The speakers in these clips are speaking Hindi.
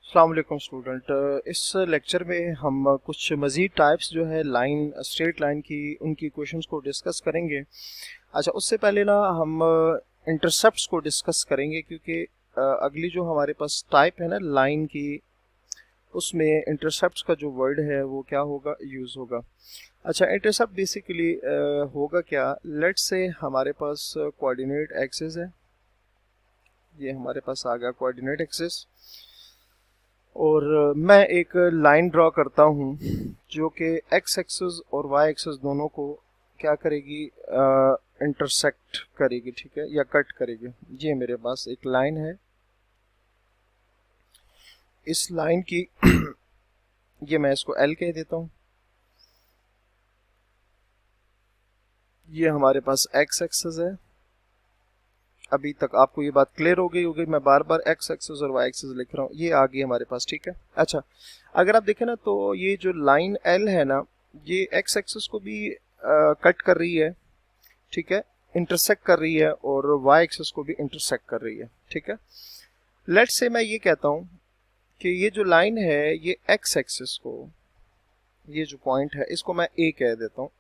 अस्सलाम वालेकुम स्टूडेंट। इस लेक्चर में हम कुछ मज़ीद टाइप्स जो है लाइन स्ट्रेट लाइन की उनकी क्वेश्चंस को डिस्कस करेंगे। अच्छा, उससे पहले ना हम इंटरसेप्ट्स को डिस्कस करेंगे, क्योंकि अगली जो हमारे पास टाइप है ना लाइन की, उसमें इंटरसेप्ट्स का जो वर्ड है वो क्या होगा, यूज़ होगा। अच्छा, इंटरसेप्ट बेसिकली होगा क्या, लेट्स से हमारे पास कोऑर्डिनेट एक्सिस है। ये हमारे पास आ गया कोऑर्डिनेट एक्सिस, और मैं एक लाइन ड्रॉ करता हूँ जो कि एक्स एक्सिस और वाई एक्सिस दोनों को क्या करेगी, इंटरसेक्ट करेगी, ठीक है, या कट करेगी। ये मेरे पास एक लाइन है, इस लाइन की ये मैं इसको एल कह देता हूँ। ये हमारे पास एक्स एक्सिस है। अभी तक आपको ये बात क्लियर हो गई होगी, मैं बार बार एक्स एक्सिस और वाई एक्सिस लिख रहा हूँ, ये आ गई हमारे पास, ठीक है। अच्छा, अगर आप देखें ना तो ये जो लाइन एल है ना, ये एक्स एक्सिस को भी कट कर रही है, ठीक है, इंटरसेक्ट कर रही है, और वाई एक्सिस को भी इंटरसेक्ट कर रही है, ठीक है। लेट्स से मैं ये कहता हूँ कि ये जो लाइन है ये एक्स एक्सिस को, ये जो पॉइंट है इसको मैं ए कह देता हूँ,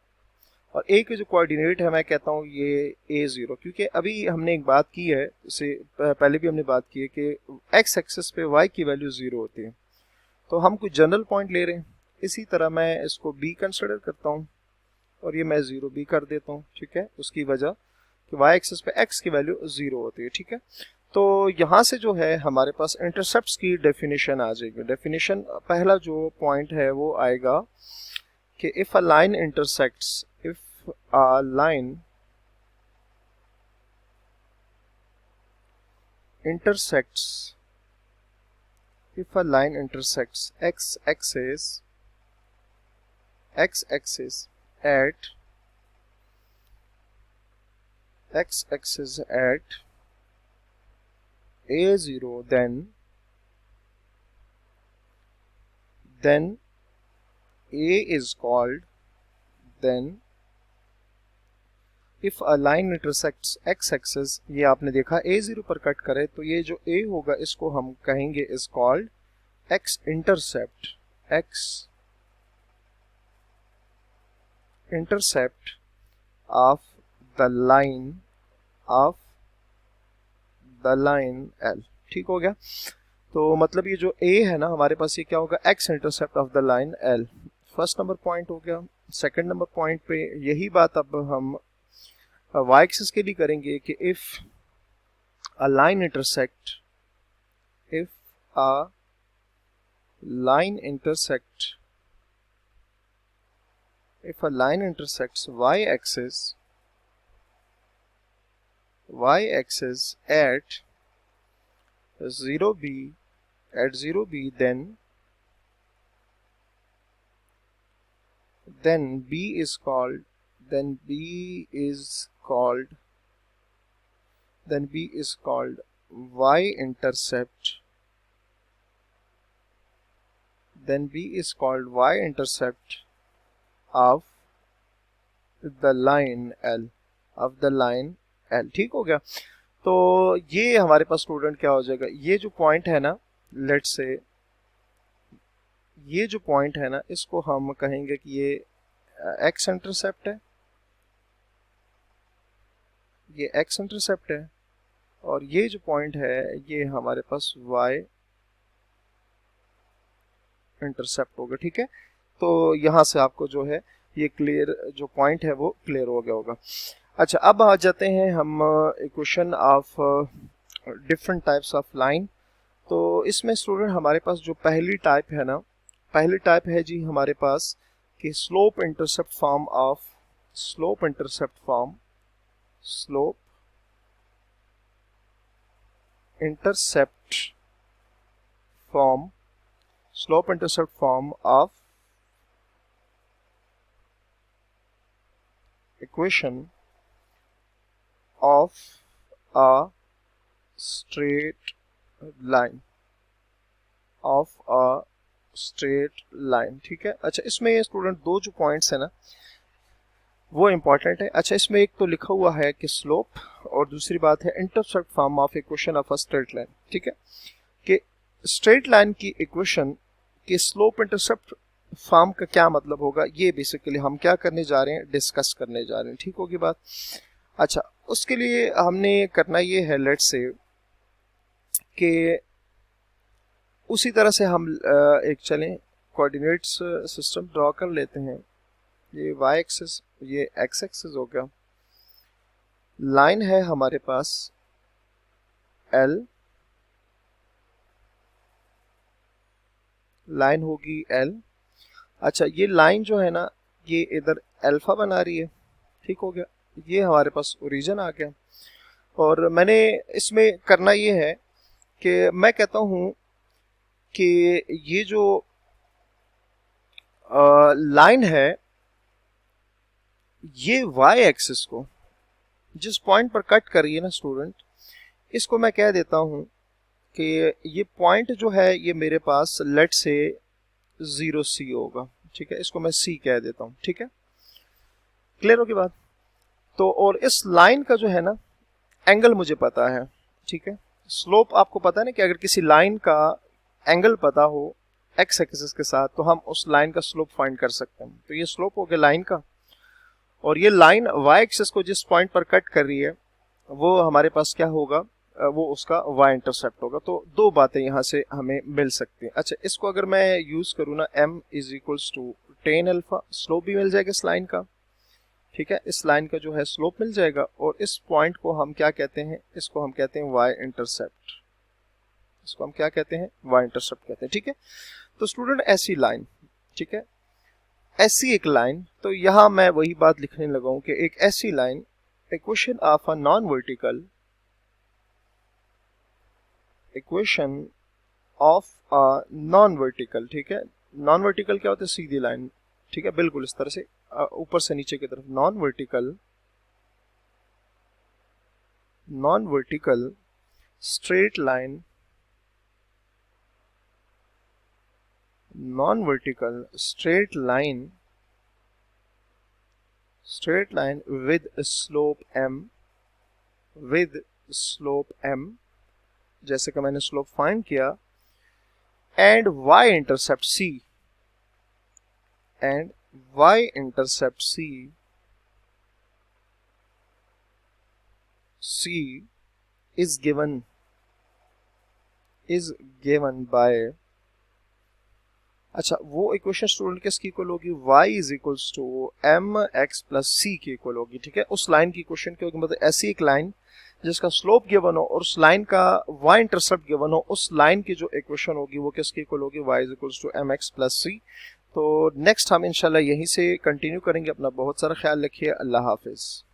और ए के जो कोऑर्डिनेट है मैं कहता हूँ ये a0, क्योंकि अभी हमने एक बात की है, इससे पहले भी हमने बात की है कि एक्स एक्सिस पे y की वैल्यू 0 होती है, तो हम कोई जनरल पॉइंट ले रहे हैं। इसी तरह मैं इसको b कंसिडर करता हूँ, और ये मैं 0 b कर देता हूँ, ठीक है, उसकी वजह कि y एक्सिस पे x की वैल्यू 0 होती है, ठीक है। तो यहाँ से जो है हमारे पास इंटरसेप्ट्स की डेफिनेशन आ जाएगी। डेफिनेशन पहला जो पॉइंट है वो आएगा कि if a line intersects, if a line intersects, if a line intersects x-axis at x-axis at a0, then a is called, then if a line intersects x axis, ये आपने देखा a0 पर कट करे तो ये जो a होगा इसको हम कहेंगे is called x intercept, x intercept of the line, of the line L, ठीक हो गया। तो मतलब ये जो a है ना हमारे पास, ये क्या होगा, x intercept of the line L. First number point हो गया। सेकंड नंबर पॉइंट पे यही बात अब हम वाई एक्सिस के लिए करेंगे कि if a line intersect, if a line intersect, if a line intersects y-axis at 0b, at 0b, then b is called, then b is called y-intercept, then b is called y-intercept of the line L, of the line L, ठीक हो गया। तो ये हमारे पास स्टूडेंट क्या हो जाएगा, ये जो पॉइंट है ना, लेट्स से ये जो पॉइंट है ना इसको हम कहेंगे कि ये एक्स इंटरसेप्ट है, ये एक्स इंटरसेप्ट है, और ये जो पॉइंट है ये हमारे पास y इंटरसेप्ट होगा, ठीक है। तो यहाँ से आपको जो है ये क्लियर जो पॉइंट है वो क्लियर हो गया होगा। अच्छा, अब आ जाते हैं हम equation of different types of line. तो इसमें स्टूडेंट हमारे पास जो पहली टाइप है ना, पहली टाइप है जी हमारे पास कि slope intercept form of, slope intercept form, slope intercept form, slope intercept form of equation of a straight line, of a straight line, ठीक है। अच्छा, इसमें ये स्टूडेंट दो जो पॉइंट्स है ना वो इंपॉर्टेंट है। अच्छा, इसमें एक तो लिखा हुआ है कि स्लोप, और दूसरी बात है intercept form of equation of a straight line, ठीक है। कि स्ट्रेट लाइन की इक्वेशन के स्लोप इंटरसेप्ट फॉर्म का क्या मतलब होगा, ये बेसिकली हम क्या करने जा रहे हैं, डिस्कस करने जा रहे हैं। ठीक होगी बात। अच्छा, उसके लिए हमने करना ये है, लेट्स से कि उसी तरह से हम एक चलें कोऑर्डिनेट्स सिस्टम ड्रॉ कर लेते हैं। ये वाई एक्सिस, ये एक्स एक्सिस हो गया। लाइन है हमारे पास एल, लाइन होगी एल। अच्छा, ये लाइन जो है ना, ये इधर अल्फा बना रही है। ठीक हो गया, ये हमारे पास ओरिजिन आ गया। और मैंने इसमें करना ये है कि मैं कहता हूं कि ये जो लाइन है, ये वाई एक्सिस को जिस पॉइंट पर कट कर रही है ना स्टूडेंट, इसको मैं कह देता हूं कि ये पॉइंट जो है ये मेरे पास लेट से 0C होगा। ठीक है, इसको मैं C कह देता हूं। ठीक है, क्लियर होगी बात। तो और इस लाइन का जो है ना एंगल मुझे पता है। ठीक है, स्लोप आपको पता है ना कि अगर किसी लाइन का एंगल पता हो एक्स एक्सिस के साथ तो हम उस लाइन का स्लोप फाइंड कर सकते हैं। तो ये स्लोप हो गया लाइन का, और ये लाइन वाई एक्सिस को जिस पॉइंट पर कट कर रही है वो हमारे पास क्या होगा, वो उसका वाई इंटरसेप्ट होगा। तो दो बातें यहाँ से हमें मिल सकती हैं। अच्छा, इसको अगर मैं यूज करूँ ना, m is equals to ten alpha, slope भी मिल जाएगा इस लाइन का। ठीक है, इस लाइन का जो है स्लोप मिल जाएगा, और इस पॉइंट को हम क्या कहते हैं, इसको हम कहते हैं वाई इंटरसेप्ट। इसको हम क्या कहते हैं, वाई इंटरसेप्ट कहते हैं। ठीक है, तो स्टूडेंट ऐसी लाइन, ठीक है, ऐसी एक लाइन, तो यहां मैं वही बात लिखने लगा हूं कि एक ऐसी line, equation of a non vertical, equation of a non vertical. ठीक है, नॉन वर्टिकल क्या होता है, सीधी लाइन। ठीक है, बिल्कुल इस तरह से ऊपर से नीचे की तरफ, non vertical, non vertical straight line, non vertical straight line, straight line with slope m, with slope m, जैसे कि मैंने स्लोप फाइंड किया, and y intercept c, and y intercept c, c is given by, अच्छा, वो इक्वेशन स्टूडेंट किसकी इक्वल होगी, y is equals to m x plus c की इक्वल होगी। ठीक है, उस लाइन की इक्वेशन की होगी, मतलब ऐसी एक लाइन जिसका स्लोप गिवन हो और उस लाइन का y इंटरसेप्ट गिवन हो, उस लाइन की जो इक्वेशन होगी वो किसकी इक्वल होगी, y is equals to m x plus c. तो नेक्स्ट हम इंशाल्लाह यहीं से कंटिन्यू करेंगे। अपना बहुत सारा ख्याल रखिए। अल्लाह हाफिज।